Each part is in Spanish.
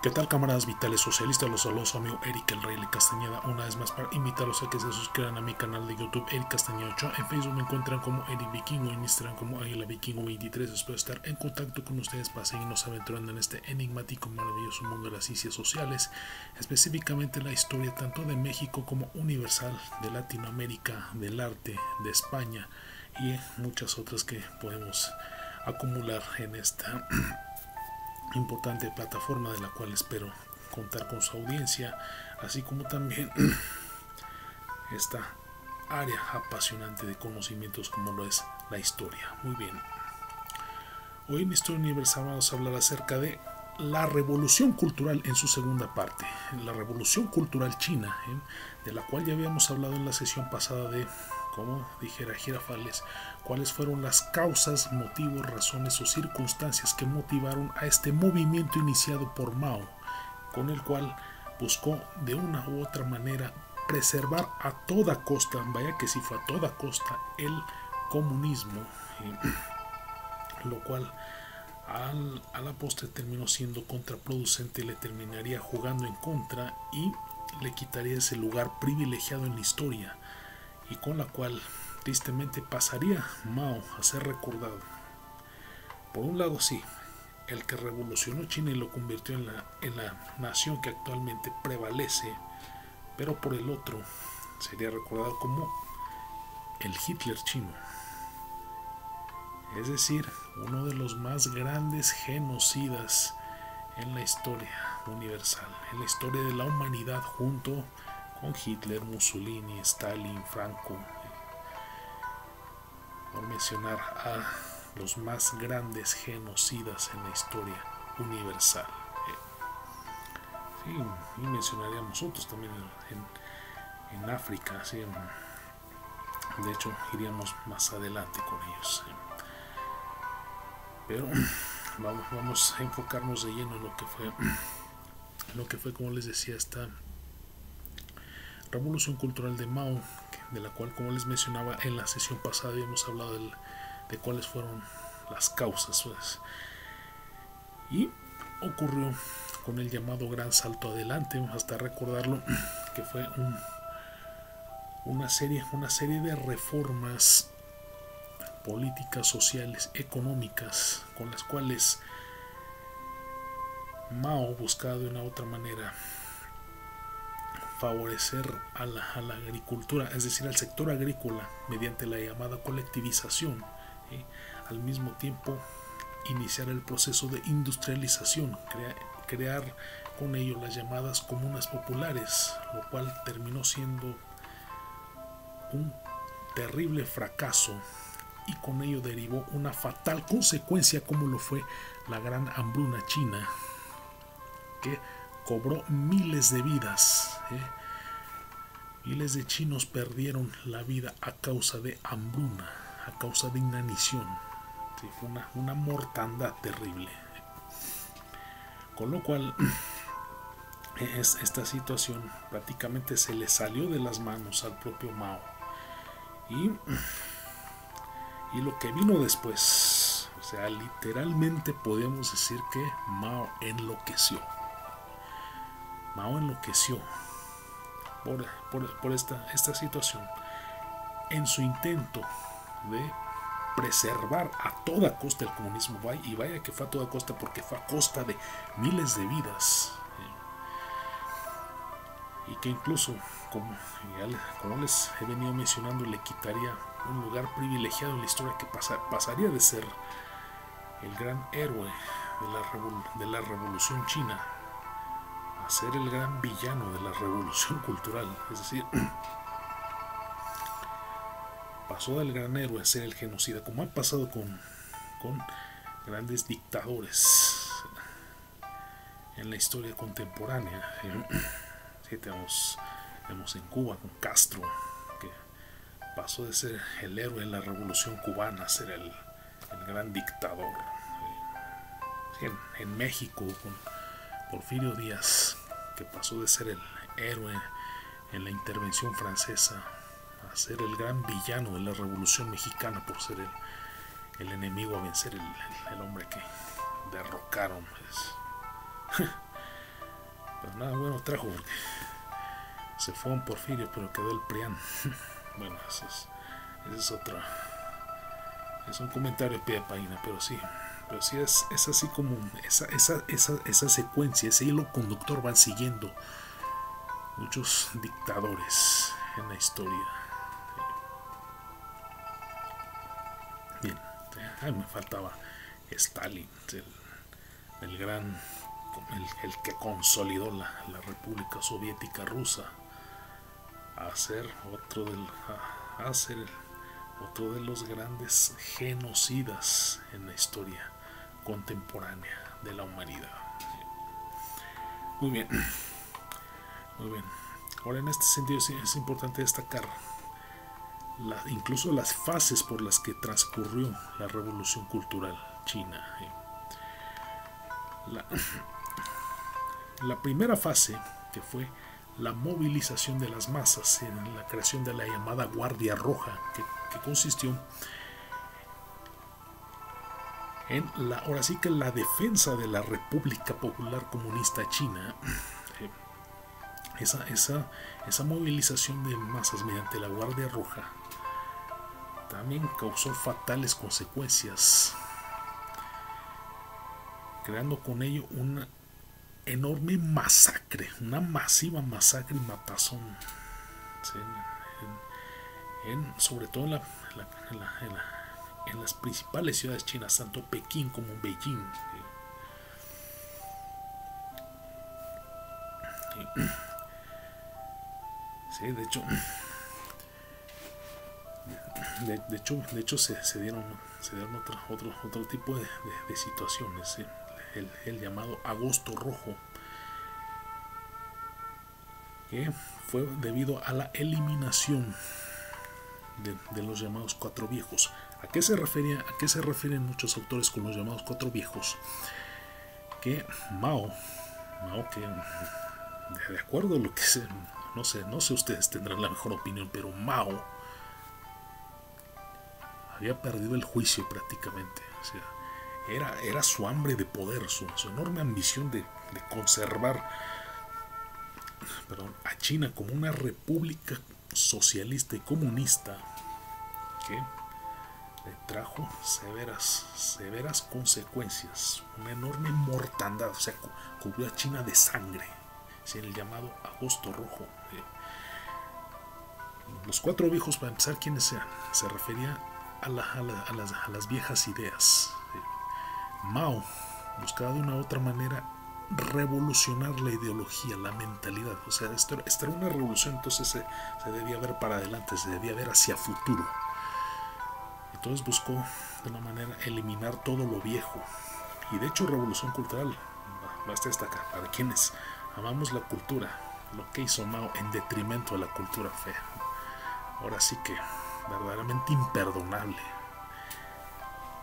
¿Qué tal, camaradas vitales socialistas? Los saludos a su amigo Eric el Rey de Castañeda, una vez más para invitarlos a que se suscriban a mi canal de YouTube Eric Castañeda 8. En Facebook me encuentran como Eric Vikingo, en Instagram como Águila Vikingo 23. Espero estar en contacto con ustedes para seguirnos aventurando en este enigmático, maravilloso mundo de las ciencias sociales, específicamente la historia tanto de México como universal, de Latinoamérica, del arte, de España y muchas otras que podemos acumular en esta importante plataforma, de la cual espero contar con su audiencia, así como también esta área apasionante de conocimientos como lo es la historia. Muy bien, hoy en Historia Universal vamos a hablar acerca de la revolución cultural en su segunda parte, la revolución cultural china, de la cual ya habíamos hablado en la sesión pasada de, como dijera Girafales, cuáles fueron las causas, motivos, razones o circunstancias que motivaron a este movimiento iniciado por Mao, con el cual buscó de una u otra manera preservar a toda costa, vaya que sí fue a toda costa, el comunismo, lo cual a la postre terminó siendo contraproducente, le terminaría jugando en contra y le quitaría ese lugar privilegiado en la historia, y con la cual tristemente pasaría Mao a ser recordado. Por un lado, sí, el que revolucionó China y lo convirtió en la nación que actualmente prevalece, pero por el otro sería recordado como el Hitler chino, es decir, uno de los más grandes genocidas en la historia universal, en la historia de la humanidad, junto con Hitler, Mussolini, Stalin, Franco, por mencionar a los más grandes genocidas en la historia universal. Sí, y mencionaríamos otros también en África, sí, de hecho iríamos más adelante con ellos. Pero vamos a enfocarnos de lleno en lo que fue, como les decía, esta revolución cultural de Mao, de la cual, como les mencionaba en la sesión pasada, habíamos hablado de cuáles fueron las causas, pues. Y ocurrió con el llamado Gran Salto Adelante, hasta recordarlo, que fue una serie de reformas políticas, sociales, económicas, con las cuales Mao buscaba de una u otra manera favorecer a la agricultura, es decir, al sector agrícola, mediante la llamada colectivización, al mismo tiempo iniciar el proceso de industrialización, crear con ello las llamadas comunas populares, lo cual terminó siendo un terrible fracaso, y con ello derivó una fatal consecuencia como lo fue la gran hambruna china, que cobró miles de vidas. Miles de chinos perdieron la vida a causa de hambruna, a causa de inanición. Sí, fue una mortandad terrible. Con lo cual, esta situación prácticamente se le salió de las manos al propio Mao. Y lo que vino después, o sea, literalmente podemos decir que Mao enloqueció. Mao enloqueció por esta situación, en su intento de preservar a toda costa el comunismo. Y vaya que fue a toda costa, porque fue a costa de miles de vidas, y que incluso, como les he venido mencionando, le quitaría un lugar privilegiado en la historia, que pasaría de ser el gran héroe de la revolución china a ser el gran villano de la revolución cultural. Es decir, pasó del gran héroe a ser el genocida, como ha pasado con grandes dictadores en la historia contemporánea. Sí, tenemos en Cuba con Castro, que pasó de ser el héroe de la revolución cubana a ser el gran dictador. Sí, en México con Porfirio Díaz, que pasó de ser el héroe en la intervención francesa a ser el gran villano de la revolución mexicana, por ser el enemigo a vencer, el hombre que derrocaron, pues. pero nada bueno trajo, porque se fue un Porfirio, pero quedó el PRIAN. Bueno, eso es otra. Es un comentario de pie de página, pero sí es así como esa secuencia, ese hilo conductor van siguiendo muchos dictadores en la historia. Bien, me faltaba Stalin, el gran, el que consolidó la República Soviética Rusa a ser otro de los grandes genocidas en la historia contemporánea de la humanidad. Muy bien, muy bien. Ahora, en este sentido es importante destacar incluso las fases por las que transcurrió la revolución cultural china. La primera fase, que fue la movilización de las masas en la creación de la llamada Guardia Roja, que consistió en ahora sí que la defensa de la República Popular Comunista China. Esa movilización de masas mediante la Guardia Roja también causó fatales consecuencias, creando con ello una enorme masacre, una masiva masacre y matazón, ¿sí? Sobre todo en las principales ciudades chinas, tanto Pekín como Beijing. Sí, de hecho se dieron otro tipo de situaciones, ¿sí? El llamado Agosto Rojo, que fue debido a la eliminación de los llamados Cuatro Viejos. ¿A qué se refieren muchos autores con los llamados Cuatro Viejos? Que Mao, que de acuerdo a lo que no sé ustedes tendrán la mejor opinión, pero Mao había perdido el juicio prácticamente. O sea, era su hambre de poder, su enorme ambición de conservar a China como una república socialista y comunista, que le trajo severas consecuencias, una enorme mortandad. O sea, cubrió a China de sangre, ¿sí? El llamado Agosto Rojo. Los Cuatro Viejos, para empezar, ¿quiénes sean? Se refería a las viejas ideas. Mao buscaba de una u otra manera revolucionar la ideología, la mentalidad. O sea, esta era una revolución, entonces se debía ver para adelante, se debía ver hacia futuro. Entonces buscó de una manera eliminar todo lo viejo. Y de hecho, revolución cultural, basta destacar, para quienes amamos la cultura, lo que hizo Mao en detrimento de la cultura fea. Ahora sí que verdaderamente imperdonable.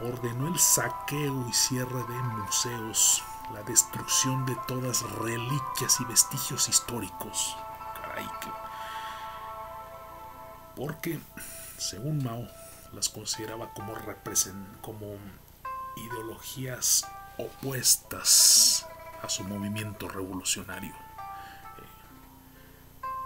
Ordenó el saqueo y cierre de museos, la destrucción de todas reliquias y vestigios históricos. Caray, porque según Mao las consideraba como ideologías opuestas a su movimiento revolucionario.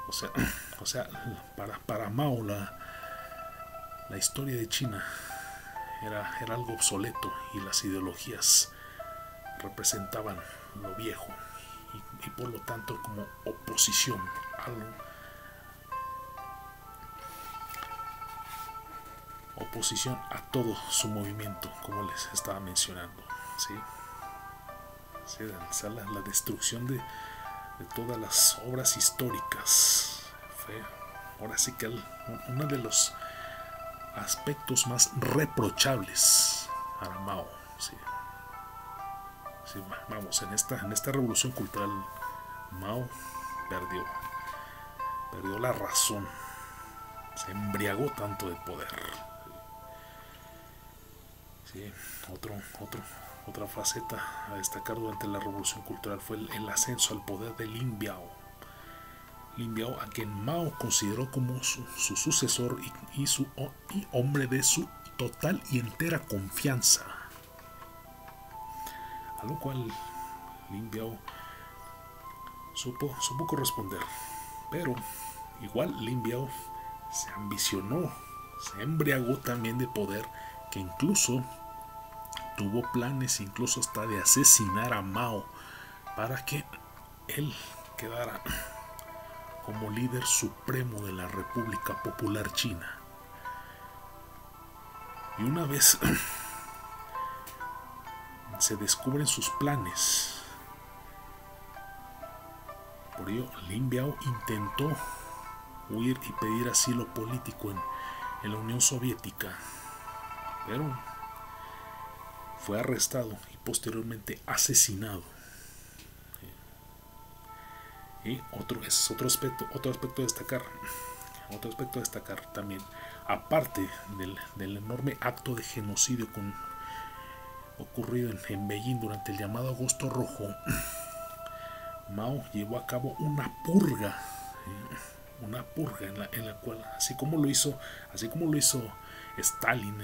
O sea, para Mao la historia de China era algo obsoleto, y las ideologías representaban lo viejo, y por lo tanto como oposición a todo su movimiento, como les estaba mencionando, ¿sí? ¿Sí? La destrucción de todas las obras históricas fue ahora sí que uno de los aspectos más reprochables para Mao. ¿Sí? Sí, vamos, en esta revolución cultural Mao perdió la razón, se embriagó tanto de poder. Sí, otra faceta a destacar durante la revolución cultural fue el ascenso al poder de Lin Biao. Lin Biao, a quien Mao consideró como su sucesor y hombre de su total y entera confianza. A lo cual Lin Biao supo corresponder. Pero igual Lin Biao se ambicionó, se embriagó también de poder, que incluso tuvo planes incluso hasta de asesinar a Mao para que él quedara como líder supremo de la República Popular China. Y una vez se descubren sus planes, por ello Lin Biao intentó huir y pedir asilo político en la Unión Soviética, pero fue arrestado y posteriormente asesinado. Y otro aspecto a destacar también, aparte del enorme acto de genocidio ocurrido en Beijing durante el llamado Agosto Rojo, Mao llevó a cabo una purga en la cual, así como lo hizo Stalin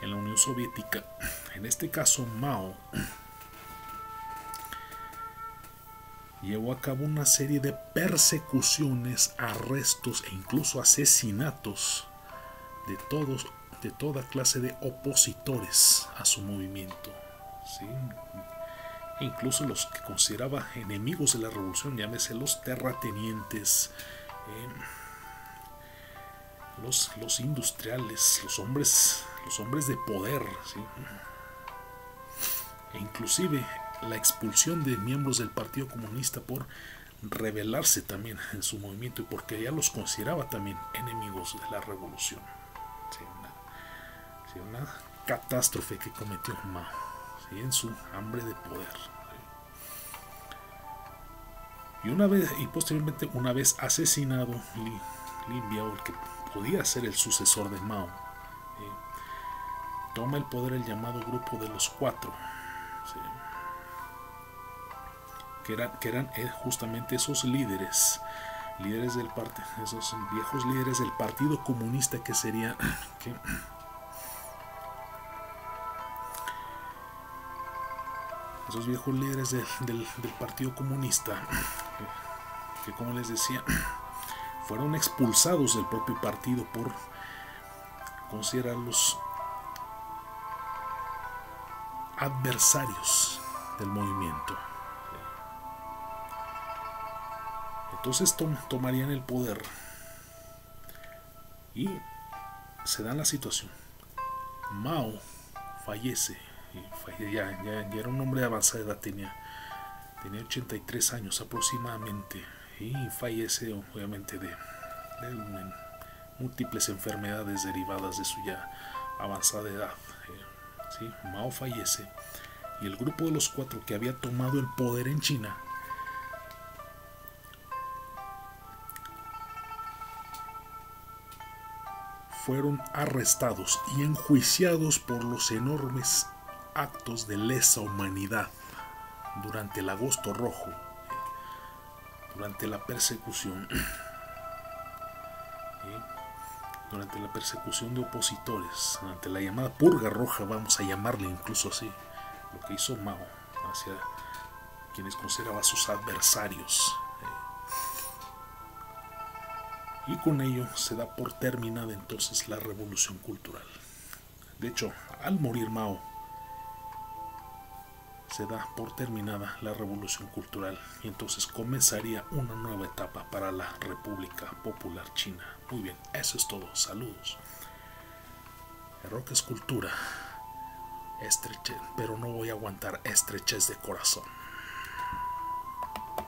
en la Unión Soviética, en este caso Mao llevó a cabo una serie de persecuciones, arrestos e incluso asesinatos de toda clase de opositores a su movimiento, ¿sí? E incluso los que consideraba enemigos de la revolución, llámese los terratenientes, los industriales, los hombres de poder, ¿sí? E inclusive la expulsión de miembros del Partido Comunista por rebelarse también en su movimiento y porque ya los consideraba también enemigos de la revolución. Sí, una catástrofe que cometió Mao, ¿sí? En su hambre de poder. Y posteriormente, una vez asesinado Lin Biao, el que podía ser el sucesor de Mao, toma el poder el llamado Grupo de los Cuatro, ¿sí? que eran justamente esos líderes del partido, esos viejos líderes del Partido Comunista, que sería esos viejos líderes del Partido Comunista, que como les decía, fueron expulsados del propio partido por considerarlos adversarios del movimiento. Entonces tomarían el poder y se da la situación. Mao fallece, ya era un hombre de avanzada edad, tenía 83 años aproximadamente, y fallece obviamente de múltiples enfermedades derivadas de su ya avanzada edad. ¿Sí? Mao fallece y el Grupo de los Cuatro, que había tomado el poder en China, fueron arrestados y enjuiciados por los enormes actos de lesa humanidad durante el Agosto Rojo, durante la persecución de opositores, durante la llamada purga roja, vamos a llamarle incluso así, lo que hizo Mao hacia quienes consideraba sus adversarios. Y con ello se da por terminada entonces la revolución cultural. De hecho, al morir Mao, se da por terminada la revolución cultural y entonces comenzaría una nueva etapa para la República Popular China. Muy bien, eso es todo. Saludos. El rock es cultura, pero no voy a aguantar estrechez de corazón.